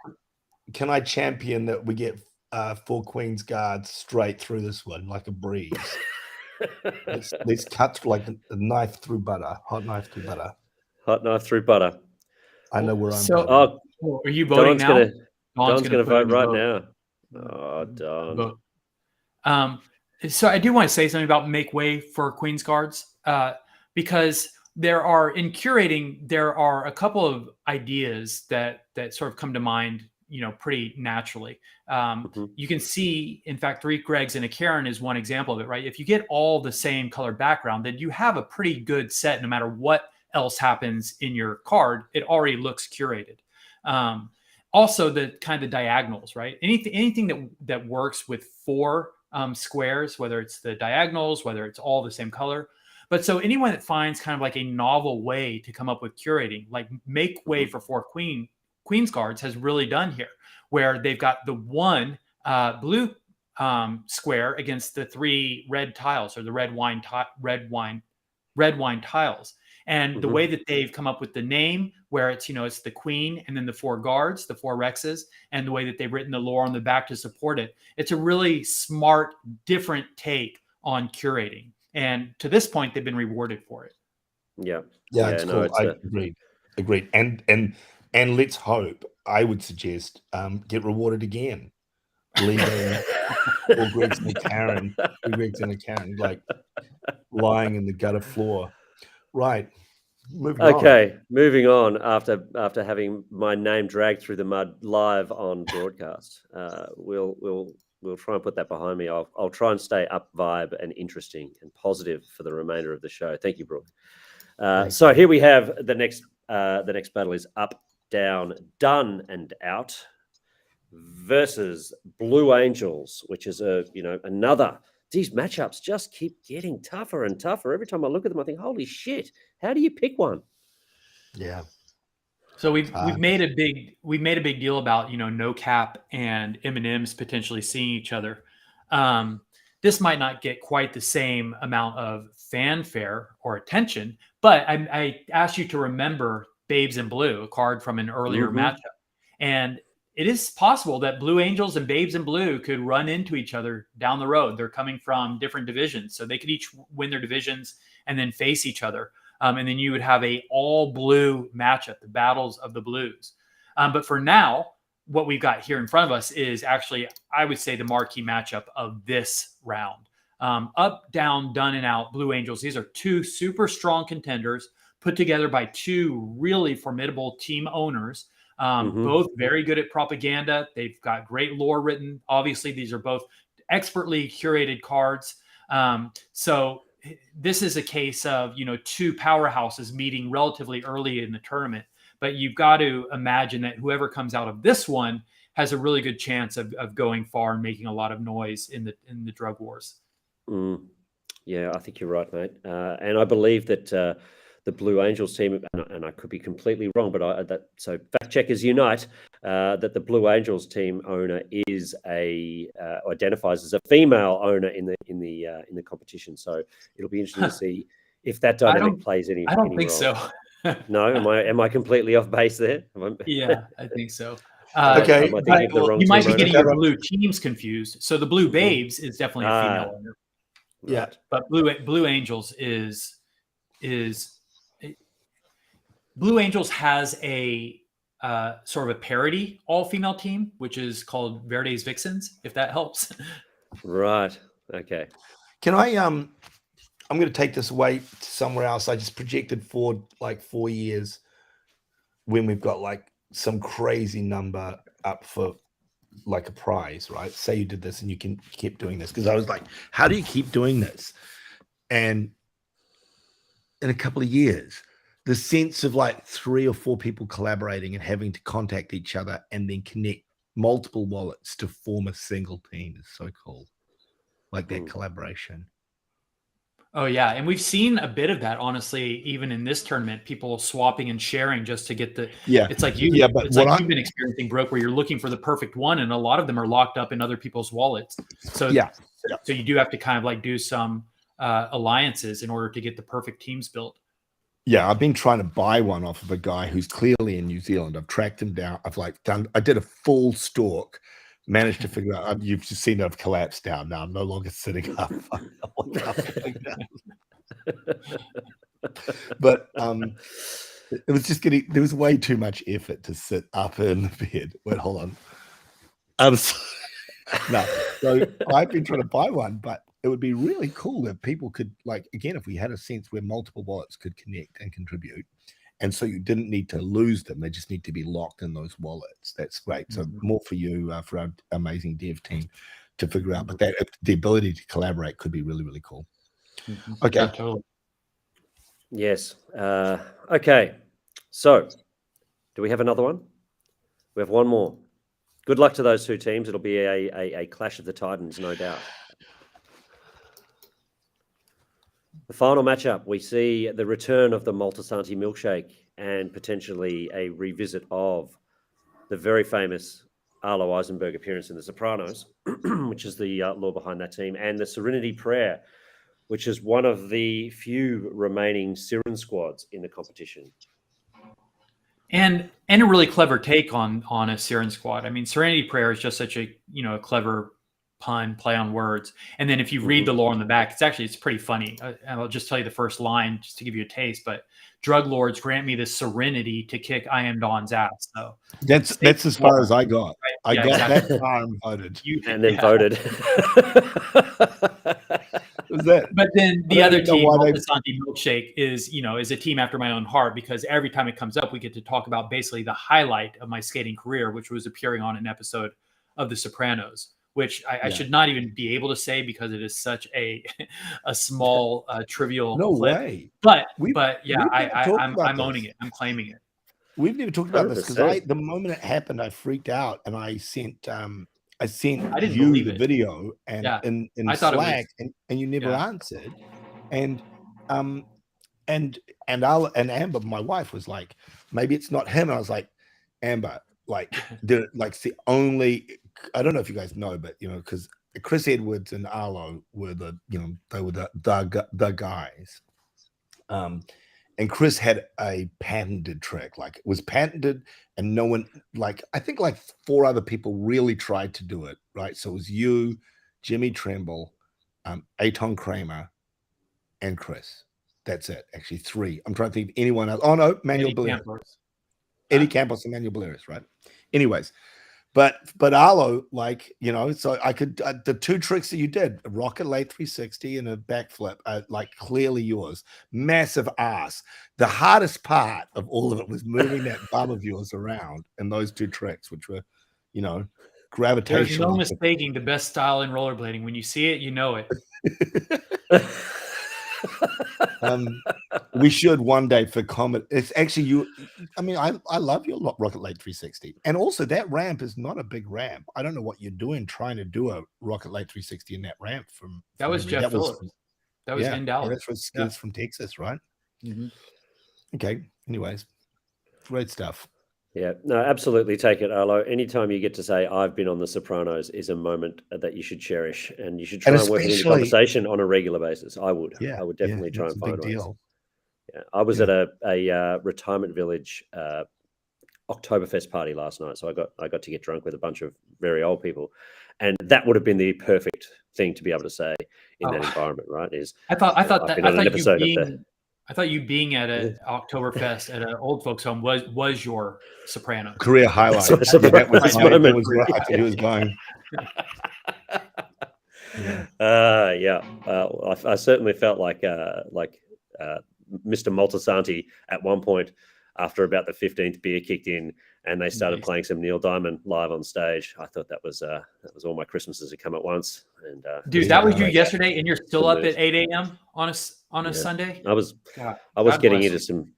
Can I champion that we get 4 Queen's Guards straight through this one like a breeze? let's cut like a knife through butter, hot knife through butter. Hot knife through butter. I know where I'm so, voting. Are you voting now? Don's going to vote right now. Oh, Don. So I do want to say something about make way for Queen's Guards because there are a couple of ideas that sort of come to mind, pretty naturally. You can see, in fact, 3 Gregs and a Karen is one example of it, right? If you get all the same color background, then you have a pretty good set no matter what else happens in your card. It already looks curated. Also, the kind of diagonals, right? Anything that works with 4 squares, whether it's the diagonals, whether it's all the same color. But so anyone that finds kind of like a novel way to come up with curating, like make way for 4 Queen's Guards has really done here, where they've got the 1 blue square against the 3 red tiles, or the red wine tiles. And the way that they've come up with the name, where it's, it's the Queen and then the 4 guards, the 4 Rexes, and the way that they've written the lore on the back to support it. It's a really smart, different take on curating. And to this point, they've been rewarded for it. Yeah, it's cool. I agreed. And let's hope. I would suggest get rewarded again. Leaving 4 Gregs and a Karen, like lying in the gutter floor. Right. Moving on. After having my name dragged through the mud live on broadcast, we'll try and put that behind me. I'll try and stay up vibe and interesting and positive for the remainder of the show. Thank you, Brooke. So here we have the next battle is Up, Down, Done, and Out versus Blue Angels, which is another. These matchups just keep getting tougher and tougher. Every time I look at them, I think, holy shit, how do you pick one? Yeah. So we've made a big deal about, No Cap and M&M's potentially seeing each other. This might not get quite the same amount of fanfare or attention, but I asked you to remember Babes in Blue, a card from an earlier matchup. And it is possible that Blue Angels and Babes in Blue could run into each other down the road. They're coming from different divisions, so they could each win their divisions and then face each other. And then you would have a all blue matchup, the battles of the blues. But for now, what we've got here in front of us is actually, I would say, the marquee matchup of this round. Up, Down, Done, and Out, Blue Angels. These are 2 super strong contenders put together by 2 really formidable team owners. Both very good at propaganda. They've got great lore written. Obviously, these are both expertly curated cards. So this is a case of, 2 powerhouses meeting relatively early in the tournament. But you've got to imagine that whoever comes out of this one has a really good chance of going far and making a lot of noise in the drug wars. Yeah, I think you're right, mate. And I believe that the Blue Angels team, and I could be completely wrong, but so fact checkers unite, that the Blue Angels team owner is identifies as a female owner in the competition. So it'll be interesting to see if that dynamic plays any. I don't think role. so. No, am I completely off base there? Yeah, I think so. Okay, you might be getting your blue teams confused. So the Blue Babes is definitely a female owner. Yeah. But Blue Angels is Blue Angels has a sort of a parody all-female team, which is called Verde's Vixens, if that helps. Right. Okay. Can I I'm going to take this away to somewhere else. I just projected forward like 4 years when we've got like some crazy number up for like a prize, right? Say you did this and you can keep doing this, because I was like, how do you keep doing this? And in a couple of years, the sense of like 3 or 4 people collaborating and having to contact each other and then connect multiple wallets to form a single team is so cool. Like that collaboration. Oh yeah, and we've seen a bit of that, honestly, even in this tournament. People swapping and sharing just to get the. Yeah, it's like you. Yeah, but it's like you've been experiencing, Brooke, where you're looking for the perfect one, and a lot of them are locked up in other people's wallets. So so you do have to kind of like do some alliances in order to get the perfect teams built. Yeah, I've been trying to buy one off of a guy who's clearly in New Zealand. I've tracked him down. I did a full stalk. Managed to figure out. You've just seen I've collapsed down now. I'm no longer sitting up. But it was just getting. There was way too much effort to sit up in the bed. Wait, hold on. No. So I've been trying to buy one, but it would be really cool if people could, like, again, if we had a sense where multiple wallets could connect and contribute. And so you didn't need to lose them. They just need to be locked in those wallets. That's great. So more for you, for our amazing dev team to figure out. But that the ability to collaborate could be really, really cool. Okay. Yeah, totally. Yes. Okay. So do we have another one? We have one more. Good luck to those 2 teams. It'll be a clash of the Titans, no doubt. The final matchup, we see the return of the Maltasanti milkshake and potentially a revisit of the very famous Arlo Eisenberg appearance in The Sopranos, which is the law behind that team, and the Serenity Prayer, which is one of the few remaining Siren squads in the competition. And a really clever take on a Siren squad. I mean, Serenity Prayer is just such a a clever pun, play on words. And then if you read the lore on the back, it's pretty funny. And I'll just tell you the first line just to give you a taste. But Drug Lords grant me the serenity to kick I Am Dawn's ass. So that's as far as I got. Right? I got that far and voted. Voted. But then the other team, Maltasanti Milkshake, is a team after my own heart, because every time it comes up, we get to talk about basically the highlight of my skating career, which was appearing on an episode of The Sopranos, which I should not even be able to say because it is such a small trivial clip. Way. But yeah, I'm owning it. I'm claiming it. We've never talked about 100%. This because the moment it happened, I freaked out and I sent you the video and in Slack and you never answered. And Amber, my wife, was like, maybe it's not him. And I was like, Amber, it's the only, I don't know if you guys know, but because Chris Edwards and Arlo were they were the guys. And Chris had a patented trick, like it was patented, and no one, I think 4 other people really tried to do it, right? So it was you, Jimmy Tremble, Aton Kramer, and Chris. That's it. Actually, 3. I'm trying to think of anyone else. Oh no, Manuel Balearis. Eddie Campos and Manuel Balearis, right? Anyways, but Arlo, so I could the 2 tricks that you did, a rocket late 360 and a backflip, clearly yours. Massive ass. The hardest part of all of it was moving that bum of yours around, and those 2 tricks, which were, gravitational. There's no mistaking the best style in rollerblading. When you see it, you know it. We should one day for comedy. It's actually you. I mean, I love your Rocket Lake 360, and also that ramp is not a big ramp. I don't know what you're doing trying to do a Rocket Lake 360 in that ramp. That was Jeff Phillips. That was in Dallas. That's from Texas, right? Mm-hmm. Okay. Anyways, great stuff. Yeah, no, absolutely take it, Arlo. Anytime you get to say I've been on The Sopranos is a moment that you should cherish, and you should try and work it into conversation on a regular basis. I would. Yeah, I would definitely try and find ways. Yeah, I was at a retirement village Oktoberfest party last night, so I got to get drunk with a bunch of very old people, and that would have been the perfect thing to be able to say in that environment, right? I thought you being at an Oktoberfest at an old folks' home was your Sopranos career highlight. That was where I think he was going. I certainly felt like Mr. Moltisanti at one point after about the 15th beer kicked in and they started playing some Neil Diamond live on stage. I thought that was all my Christmases had come at once. And dude, that was you yesterday, and you're still up at 8 a.m. on a Sunday. I was getting into some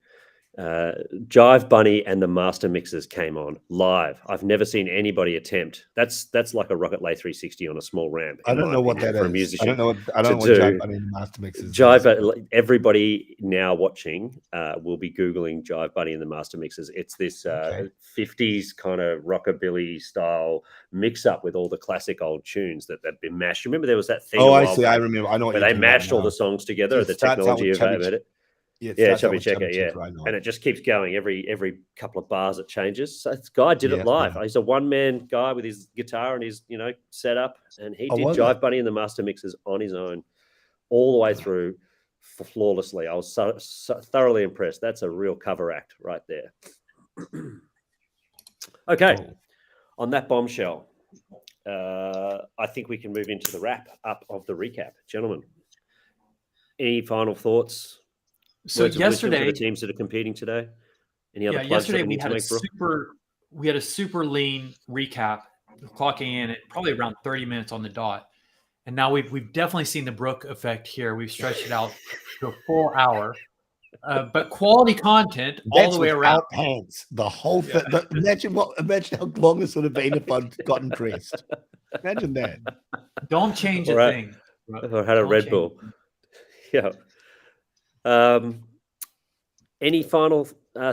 Jive Bunny and the Master Mixers came on live. I've never seen anybody attempt. That's like a Rocket Lay 360 on a small ramp. I don't know what that is. For a musician, I don't know what Jive Bunny and the Master Mixers is. Everybody now watching will be Googling Jive Bunny and the Master Mixers. It's this 50s kind of rockabilly style mix up with all the classic old tunes that have been mashed. Remember there was that thing? Oh, I see. I remember. I know where they mashed all the songs together. The technology of it. Chubby Checker, and it just keeps going every couple of bars. It changes. So this guy did it live. He's a one-man guy with his guitar and his setup, and he did Jive Bunny and the Master Mixers on his own, all the way through flawlessly. I was so thoroughly impressed. That's a real cover act right there. Okay, on that bombshell, I think we can move into the wrap up of the recap, gentlemen. Any final thoughts? So yesterday, for the teams that are competing today. Any other plugs yesterday that we had a super lean recap, clocking in at probably around 30 minutes on the dot. And now we've definitely seen the Brooke effect here. We've stretched it out to a full hour, but quality content all the way around. Pants, the whole thing. Imagine how long this would have been if I'd gotten dressed. Imagine that. Don't change a thing. Or had a Red Bull. Yeah. Any final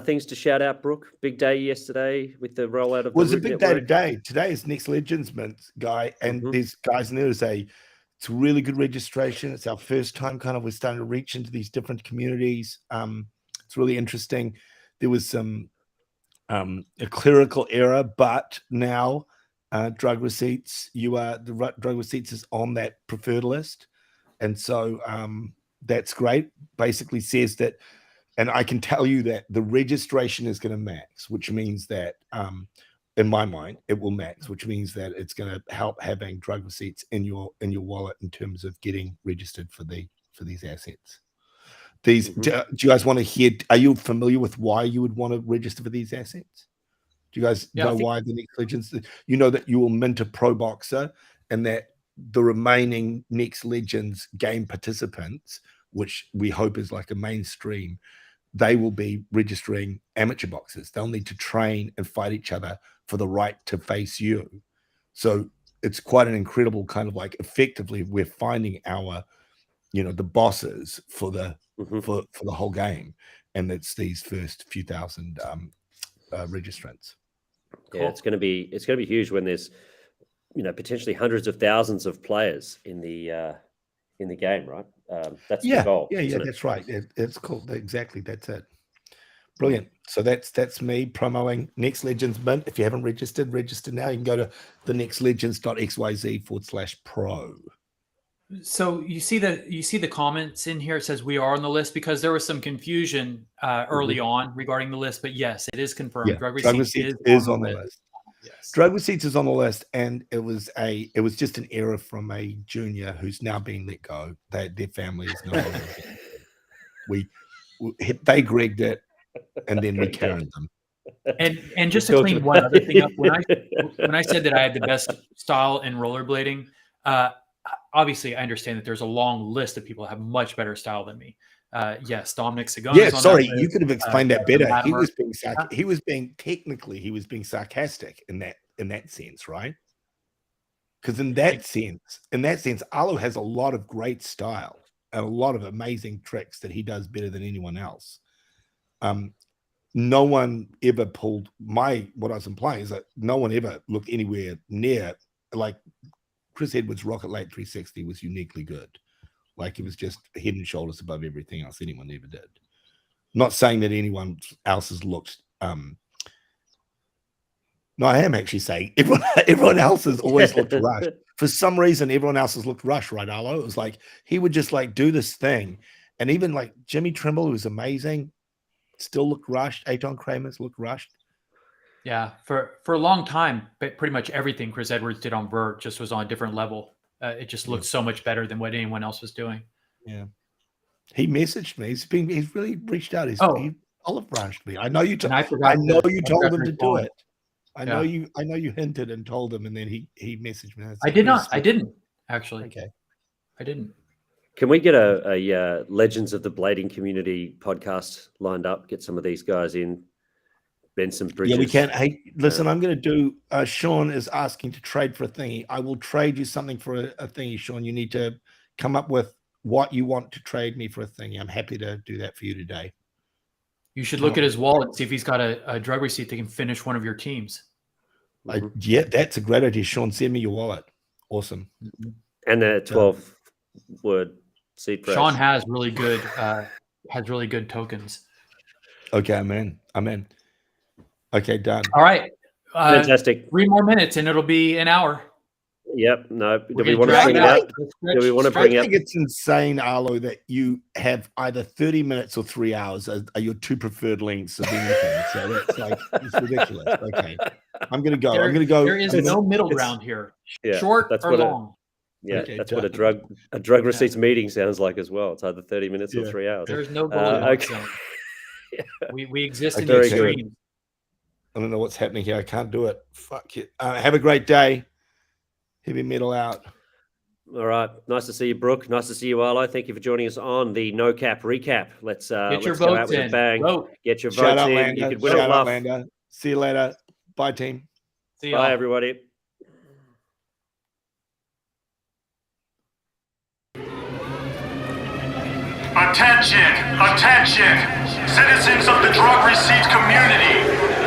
things to shout out, Brooke? Big day yesterday with the rollout of. It was a big day today. Today is Next Legends Mint, Guy, and there's guys in there. It's a really good registration. It's our first time we're starting to reach into these different communities. It's really interesting. There was some a clerical error, but now Drug Receipts, Drug Receipts is on that preferred list, and so that's great. Basically says that, and I can tell you that the registration is going to max, which means that in my mind it will max, which means that it's going to help having Drug Receipts in your wallet in terms of getting registered for these assets. Do you guys want to hear? Are you familiar with why you would want to register for these assets? Do you guys know why the Next Legends? You know that you will mint a Pro Boxer, and that the remaining Next Legends game participants, which we hope is like a mainstream, they will be registering amateur boxers. They'll need to train and fight each other for the right to face you. So it's quite an incredible kind of effectively we're finding our, the bosses for the for the whole game, and it's these first few thousand registrants. Yeah, cool. It's going to be huge when there's potentially hundreds of thousands of players in the game, right? That's the goal. Yeah, that's right. It's cool. Exactly, that's it. Brilliant. So that's me promoting Next Legends Mint. If you haven't register now. You can go to the nextlegends.xyz/pro. So you see the comments in here. It says we are on the list because there was some confusion early on regarding the list, but yes, it is confirmed. Yeah, Drug Receipts is on the list. Yes. Drug Receipts is on the list, and it was just an error from a junior who's now being let go. Their family is no longer. They Gregged it, and then we carried them. And just to clean one other thing up, when I said that I had the best style in rollerblading, obviously I understand that there's a long list of people that have much better style than me. Yes, Dominic Sagona. Yeah, sorry, you could have explained that better. He was being sarcastic in that sense, right? Because in that sense, Arlo has a lot of great style and a lot of amazing tricks that he does better than anyone else. No one ever pulled what I was implying is that no one ever looked anywhere near like Chris Edwards' Rocket Late 360 was uniquely good. Like it was just head and shoulders above everything else anyone ever did. Not saying that anyone else has looked No, I am actually saying everyone else has always looked rushed. For some reason, everyone else has looked rushed, right, Arlo? It was like he would just like do this thing. And even like Jimmy Trimble, who was amazing, still looked rushed. Aton Kramers looked rushed. Yeah, for a long time, but pretty much everything Chris Edwards did on vert just was on a different level. It just looked so much better than what anyone else was doing. Yeah. He messaged me. He's really reached out. He olive branched me. I know you. I know you told him to do it. I know you hinted and told him, and then he messaged me. I did not. I didn't actually. Okay. I didn't. Can we get a Legends of the Blading Community podcast lined up? Get some of these guys in. Benson Bridges. Yeah, we can. Hey, listen, I'm going to do. Sean is asking to trade for a thingy. I will trade you something for a thingy, Sean. You need to come up with what you want to trade me for a thingy. I'm happy to do that for you today. You should look at his wallet and see if he's got a drug receipt that can finish one of your teams. Yeah, that's a great idea, Sean. Send me your wallet. Awesome. And a 12-word seed phrase. Sean has really good tokens. Okay, I'm in. Okay, done. All right. Fantastic. 3 more minutes and it'll be an hour. Yep. No. Do we want to bring it out? Do we want to bring I up? think it's insane, Arlo, that you have either 30 minutes or 3 hours are your two preferred lengths of anything. So that's like it's ridiculous. Okay, I'm gonna go. There is no middle ground here. Yeah, short or long. Okay, that's what a drug receipts meeting sounds like as well. It's either 30 minutes or 3 hours. There's no Goldilocks zone. We exist in the extremes. I don't know what's happening here. I can't do it. Fuck it. Have a great day. Heavy metal out. All right. Nice to see you, Brooke. Nice to see you, Arlo. Thank you for joining us on the No Cap recap. Let's get your go out votes with in. a bang. Vote. Get your Shout votes out, in. Landa. You could win Shout a out, bluff. Landa. See you later. Bye, team. See you. Bye, everybody. Attention, citizens of the drug receipt community.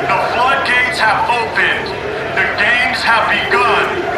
The floodgates have opened. The games have begun.